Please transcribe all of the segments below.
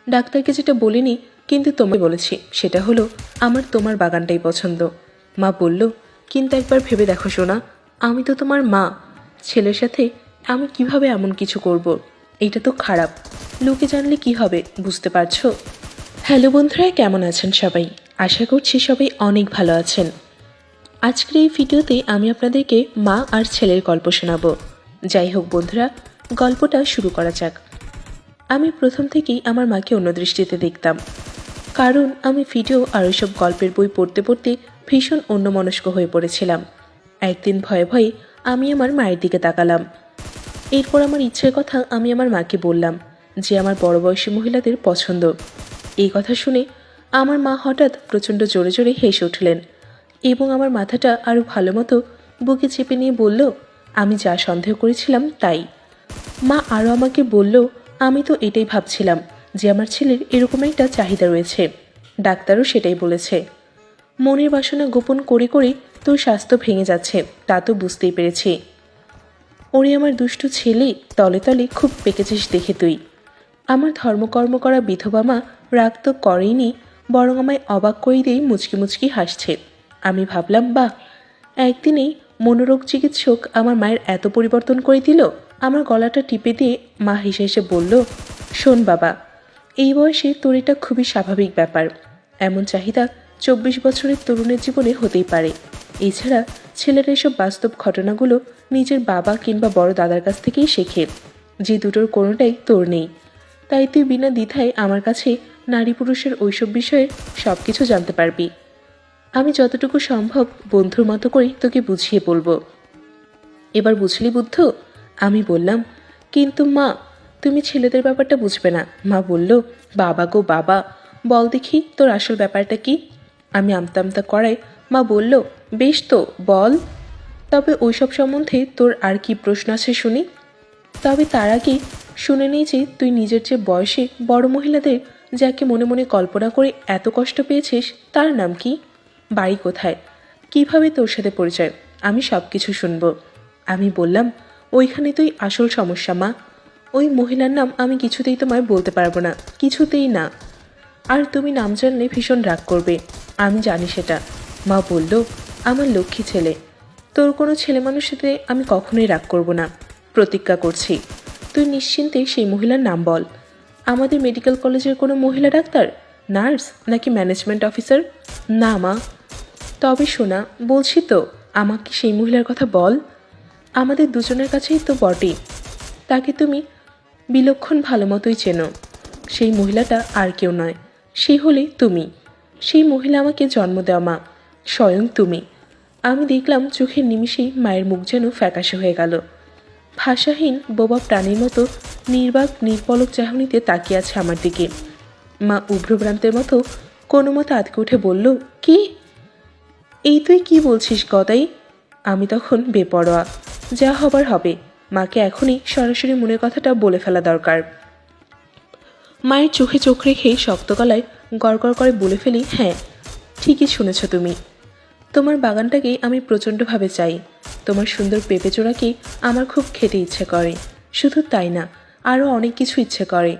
ডাক্তারকে যেটা বলিনি কিন্তু তোমায় বলেছি, সেটা হলো আমার তোমার বাগানটাই পছন্দ। মা বলল, কিন্তু একবার ভেবে দেখো সোনা, আমি তো তোমার মা। ছেলের সাথে আমি কিভাবে এমন কিছু করব? এটা তো খারাপ, লোকে জানলে কি হবে, বুঝতে পারছো? হ্যালো বন্ধুরা, কেমন আছেন সবাই? আশা করছি সবাই অনেক ভালো আছেন। আজকের এই ভিডিওতে আমি আপনাদেরকে মা আর ছেলের গল্প শোনাবো। যাই হোক বন্ধুরা, গল্পটা শুরু করা যাক। আমি প্রথম থেকেই আমার মাকে অন্য দৃষ্টিতে দেখতাম, কারণ আমি ভিডিও আর ওইসব গল্পের বই পড়তে পড়তে ভীষণ অন্যমনস্ক হয়ে পড়েছিলাম। একদিন ভয়ে ভয়ে আমি আমার মায়ের দিকে তাকালাম। এরপর আমার ইচ্ছের কথা আমি আমার মাকে বললাম যে আমার বড় বয়সী মহিলাদের পছন্দ। এই কথা শুনে আমার মা হঠাৎ প্রচণ্ড জোরে জোরে হেসে উঠলেন এবং আমার মাথাটা আরও ভালো মতো বুকে চেপে নিয়ে বলল, আমি যা সন্দেহ করেছিলাম তাই। মা আরও আমাকে বলল, আমি তো এটাই ভাবছিলাম যে আমার ছেলের এরকম একটা চাহিদা রয়েছে। ডাক্তারও সেটাই বলেছে। মনের বাসনা গোপন করে করে তোর স্বাস্থ্য ভেঙে যাচ্ছে, তা তো বুঝতেই পেরেছি। ওরে আমার দুষ্টু ছেলে, তলে তলে খুব পেকেছিস দেখে তুই। আমার ধর্মকর্ম করা বিধবা মা রাগ তো করেইনি, বরং আমায় অবাক করে দিয়ে মুচকি মুচকি হাসছে। আমি ভাবলাম, বাহ, একদিনেই মনোরোগ চিকিৎসক আমার মায়ের এত পরিবর্তন করে দিল। আমার গলাটা টিপে দিয়ে মা হেসে হেসে বলল, শোন বাবা, এই বয়সে তোর এটা খুবই স্বাভাবিক ব্যাপার। এমন চাহিদা 24 বছরের তরুণের জীবনে হতেই পারে। এছাড়া ছেলেরা এসব বাস্তব ঘটনাগুলো নিজের বাবা কিংবা বড় দাদার কাছ থেকেই শেখে, যে দুটোর কোনোটাই তোর নেই। তাই তুই বিনা দ্বিধায় আমার কাছে নারী পুরুষের ওইসব বিষয়ে সব কিছু জানতে পারবি। আমি যতটুকু সম্ভব বন্ধুর মতো করে তোকে বুঝিয়ে বলবো। এবার বুঝলি বুদ্ধ? আমি বললাম, কিন্তু মা, তুমি ছেলেদের ব্যাপারটা বুঝবে না। মা বলল, বাবা গো বাবা, বল দেখি তোর আসল ব্যাপারটা কি? আমি আমতা আমতা করায় মা বলল, বেশ তো বল, তবে ওইসব সম্বন্ধে তোর আর কি প্রশ্ন আছে শুনি। তবে তার আগে শুনে নিই যে তুই নিজের যে বয়সে বড় মহিলাদের যাকে মনে মনে কল্পনা করে এত কষ্ট পেয়েছিস, তার নাম কি, বাড়ি কোথায়, কিভাবে তোর সাথে পরিচয়, আমি সব কিছু শুনবো। আমি বললাম, ওইখানে তুই আসল সমস্যা মা। ওই মহিলার নাম আমি কিছুতেই তোমায় বলতে পারবো না, কিছুতেই না। আর তুমি নাম জানলে ভীষণ রাগ করবে, আমি জানি সেটা। মা বলল, আমার লক্ষ্মী ছেলে, তোর কোনো ছেলে মানুষের সাথে আমি কখনোই রাগ করব না, প্রতিজ্ঞা করছি। তুই নিশ্চিন্তে সেই মহিলার নাম বল। আমাদের মেডিকেল কলেজের কোনো মহিলা ডাক্তার, নার্স নাকি ম্যানেজমেন্ট অফিসার? না মা। তবে শোনা, বলছি তো, আমাকে সেই মহিলার কথা বল। আমাদের দুজনের কাছেই তো বটেই। তাকে তুমি বিলক্ষণ ভালো মতোই চেনো। সেই মহিলাটা আর কেউ নয়, সেই হলে তুমি। সেই মহিলা আমাকে জন্ম দেওয়া মা, স্বয়ং তুমি। আমি দেখলাম চোখের নিমিষেই মায়ের মুখ যেন ফ্যাকাশে হয়ে গেল। ভাষাহীন বোবা প্রাণীর মতো নির্বাক নির্পলক চাহনিতে তাকিয়ে আছে আমার দিকে। মা উগ্রভ্রান্তের মতো কোনো মতো আতকে উঠে বলল, কি? এই তুই কি বলছিস গদাই? আমি তখন বেপরোয়া, যা হবার হবে। মাকে এখনই সরাসরি মনের কথাটা বলে ফেলা দরকার। মায়ের চোখে চোখ রেখে শক্ত গলায় গড়গড় করে বলে ফেলি, হ্যাঁ, ঠিকই শুনেছ তুমি। তোমার বাগানটাকেই আমি প্রচণ্ডভাবে চাই। তোমার সুন্দর পেঁপে চোড়াকেই আমার খুব খেতে ইচ্ছে করে। শুধু তাই না, আরও অনেক কিছু ইচ্ছে করে,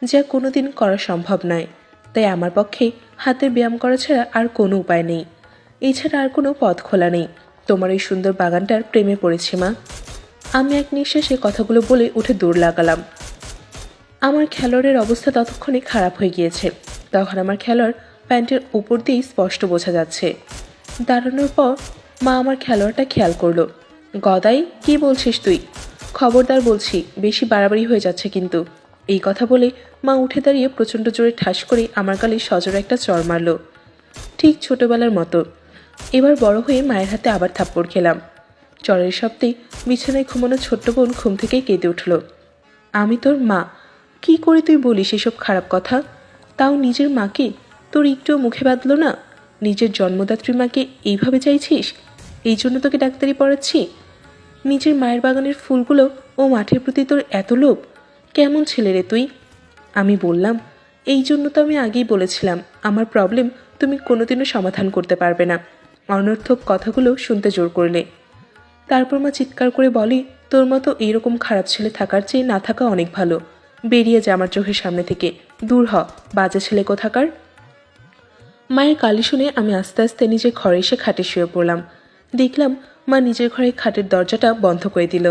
যা কোনো দিন করা সম্ভব নয়। তাই আমার পক্ষে হাতের ব্যায়াম করা ছাড়া আর কোনো উপায় নেই। এছাড়া আর কোনো পথ খোলা নেই। তোমার এই সুন্দর বাগানটার প্রেমে পড়েছি মা। আমি এক নিঃশ্বাসে কথাগুলো বলে উঠে দৌড় লাগালাম। আমার খেলোয়াড়ের অবস্থা ততক্ষণে খারাপ হয়ে গিয়েছে। তখন আমার খেলোয়াড় প্যান্টের উপর দিয়েই স্পষ্ট বোঝা যাচ্ছে। দাঁড়ানোর পর মা আমার খেলোয়াড়টা খেয়াল করলো। গদাই, কি বলছিস তুই? খবরদার বলছি, বেশি বাড়াবাড়ি হয়ে যাচ্ছে কিন্তু। এই কথা বলে মা উঠে দাঁড়িয়ে প্রচণ্ড জোরে ঠাস করে আমার গালে সজোরে একটা চড় মারল, ঠিক ছোটবেলার মতো। এবার বড় হয়ে মায়ের হাতে আবার থাপ্পড় খেলাম। চড়ের শব্দে বিছানায় ঘুমানো ছোট্ট বোন ঘুম থেকে কেঁদে উঠল। আমি তোর মা, কি করে তুই বলিস এসব খারাপ কথা? তাও নিজের মাকে তোর একটুও মুখে বাঁধলো না? নিজের জন্মদাত্রী মাকে এইভাবে চাইছিস? এই জন্য তোকে ডাক্তারি পড়াচ্ছি? নিজের মায়ের বাগানের ফুলগুলো ও মাঠের প্রতি তোর এত লোভ? কেমন ছেলে রে তুই? আমি বললাম, এই জন্য তো আমি আগেই বলেছিলাম আমার প্রবলেম তুমি কোনোদিনও সমাধান করতে পারবে না। অনর্থক কথাগুলো শুনতে জোর করলে। তারপর মা চিৎকার করে বলে, তোর মতো এইরকম খারাপ ছেলে থাকার চেয়ে না থাকা অনেক ভালো। বেরিয়ে যা আমার চোখের সামনে থেকে, দূর হ বাজে ছেলে কোথাকার। মায়ের গালি শুনে আমি আস্তে আস্তে নিজের ঘরে এসে খাটে শুয়ে পড়লাম। দেখলাম মা নিজের ঘরে খাটের দরজাটা বন্ধ করে দিল।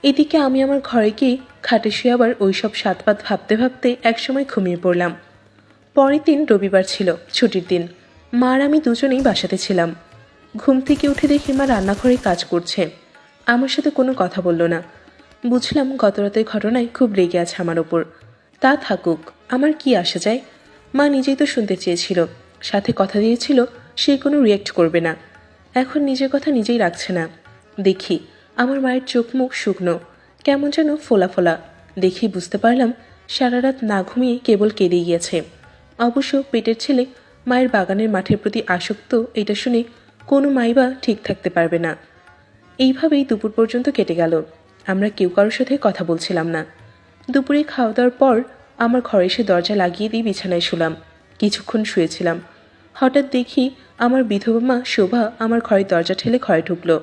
এদিকে আমি আমার ঘরে গিয়ে খাটে শুয়ে আবার ওইসব সাতপাত ভাবতে ভাবতে একসময় ঘুমিয়ে পড়লাম। পরের দিন রবিবার ছিল, ছুটির দিন। মা আর আমি দুজনেই বাসাতে ছিলাম। ঘুম থেকে উঠে দেখি মা রান্নাঘরে কাজ করছে। আমার সাথে কোনো কথা বলল না। বুঝলাম গত রাতের ঘটনায় খুব রেগে আছে আমার ওপর। তা থাকুক, আমার কি আসে যায়। মা নিজেই তো শুনতে চেয়েছিল, সাথে কথা দিয়েছিল সে কোনো রিয়্যাক্ট করবে না। এখন নিজের কথা নিজেই রাখছে না। দেখি আমার মায়ের চোখ মুখ শুকনো, কেমন যেন ফোলা ফোলা। দেখি বুঝতে পারলাম সারা রাত না ঘুমিয়ে কেবল কেঁদেই গিয়েছে। অবশ্য পেটের ছেলে মায়ের বাগানের মাঠের প্রতি আসক্ত, এটা শুনে কোনো মাই বা ঠিক থাকতে পারবে না। এইভাবেই দুপুর পর্যন্ত কেটে গেল। আমরা কেউ কারোর সাথে কথা বলছিলাম না। দুপুরে খাওয়া দাওয়ার পর আমার ঘরে এসে দরজা লাগিয়ে দিয়ে বিছানায় শুলাম। কিছুক্ষণ শুয়েছিলাম। হঠাৎ দেখি আমার বিধবা মা শোভা আমার ঘরের দরজা ঠেলে ঘরে ঢুকলো।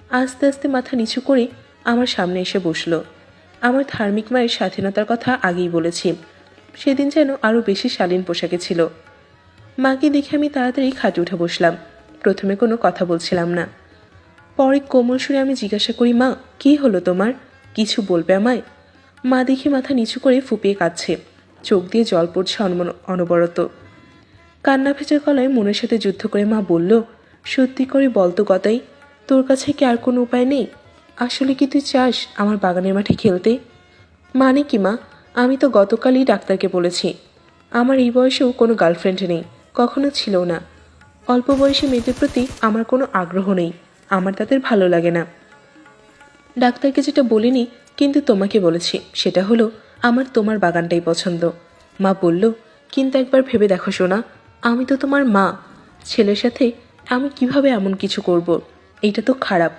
আস্তে আস্তে মাথা নিচু করে আমার সামনে এসে বসলো। আমার ধার্মিক মায়ের স্বাধীনতার কথা আগেই বলেছি। সেদিন যেন আরও বেশি শালীন পোশাকে ছিল। মাকে দেখে আমি তাড়াতাড়ি খাটে উঠে বসলাম। প্রথমে কোনো কথা বলছিলাম না। পরে কোমল সুরে আমি জিজ্ঞাসা করি, মা কী হলো তোমার, কিছু বলবে আমায়? মা দেখি মাথা নিচু করে ফুপিয়ে কাঁদছে, চোখ দিয়ে জল পড়ছে অনবরত। কান্না ভেজা গলায় মনের সাথে যুদ্ধ করে মা বলল, সত্যি করে বলতো গতাই, তোর কাছে কি আর কোনো উপায় নেই? আসলে কি তুই চাস আমার বাগানের মাঠে খেলতে? মানে কি মা, আমি তো গতকালই ডাক্তারকে বলেছি আমার এই বয়সেও কোনো গার্লফ্রেন্ড নেই, কখনো ছিল না। অল্প বয়সী মেয়েদের প্রতি আমার কোনো আগ্রহ নেই, আমার তাদের ভালো লাগে না। ডাক্তারকে যেটা বলিনি কিন্তু তোমাকে বলেছি, সেটা হলো আমার তোমার বাগানটাই পছন্দ। মা বলল, কিন্তু একবার ভেবে দেখো সোনা, আমি তো তোমার মা। ছেলের সাথে আমি কিভাবে এমন কিছু করব? এটা তো খারাপ,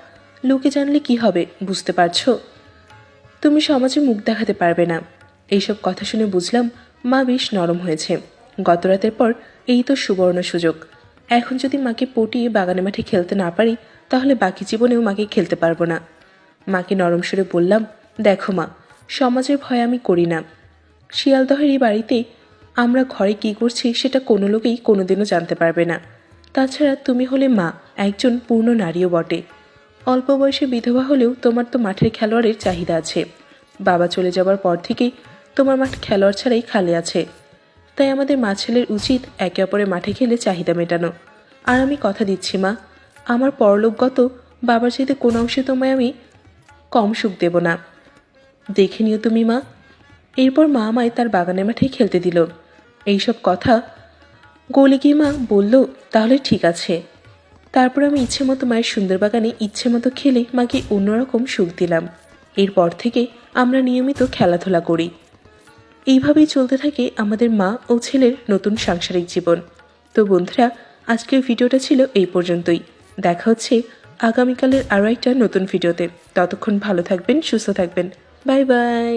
লোকে জানলে কি হবে বুঝতে পারছো? তুমি সমাজে মুখ দেখাতে পারবে না। এইসব কথা শুনে বুঝলাম মা বেশ নরম হয়েছে। গত রাতের পর এই তো সুবর্ণ সুযোগ। এখন যদি মাকে পটিয়ে বাগানে মাঠে খেলতে না পারি, তাহলে বাকি জীবনেও মাকে খেলতে পারবো না। মাকে নরম সুরে বললাম, দেখো মা, সমাজের ভয় আমি করি না। শিয়ালদহের এই বাড়িতে আমরা ঘরে কী করছি সেটা কোনো লোকেই কোনোদিনও জানতে পারবে না। তাছাড়া তুমি হলে মা, একজন পূর্ণ নারীও বটে। অল্প বয়সে বিধবা হলেও তোমার তো মাঠের খেলোয়াড়ের চাহিদা আছে। বাবা চলে যাবার পর থেকেই তোমার মাঠ খেলোয়াড় ছাড়াই খালি আছে। তাই আমাদের মা ছেলের উচিত একে অপরের মাঠে খেলে চাহিদা মেটানো। আর আমি কথা দিচ্ছি মা, আমার পরলোকগত বাবার চাইতে কোনো অংশে তোমায় আমি কম সুখ দেব না, দেখে নিও তুমি মা। এরপর মা আমায় তার বাগানের মাঠে খেলতে দিল। এইসব কথা গলে গিয়ে মা বলল, তাহলে ঠিক আছে। তারপর আমি ইচ্ছে মতো মায়ের সুন্দর বাগানে ইচ্ছে মতো খেলে মাকে অন্যরকম সুখ দিলাম। এরপর থেকে আমরা নিয়মিত খেলাধুলা করি। এইভাবেই চলতে থাকে আমাদের মা ও ছেলের নতুন সাংসারিক জীবন। তো বন্ধুরা, আজকের ভিডিওটা ছিল এই পর্যন্তই। দেখা হচ্ছে আগামীকালের আরও একটা নতুন ভিডিওতে। ততক্ষণ ভালো থাকবেন, সুস্থ থাকবেন। Bye bye.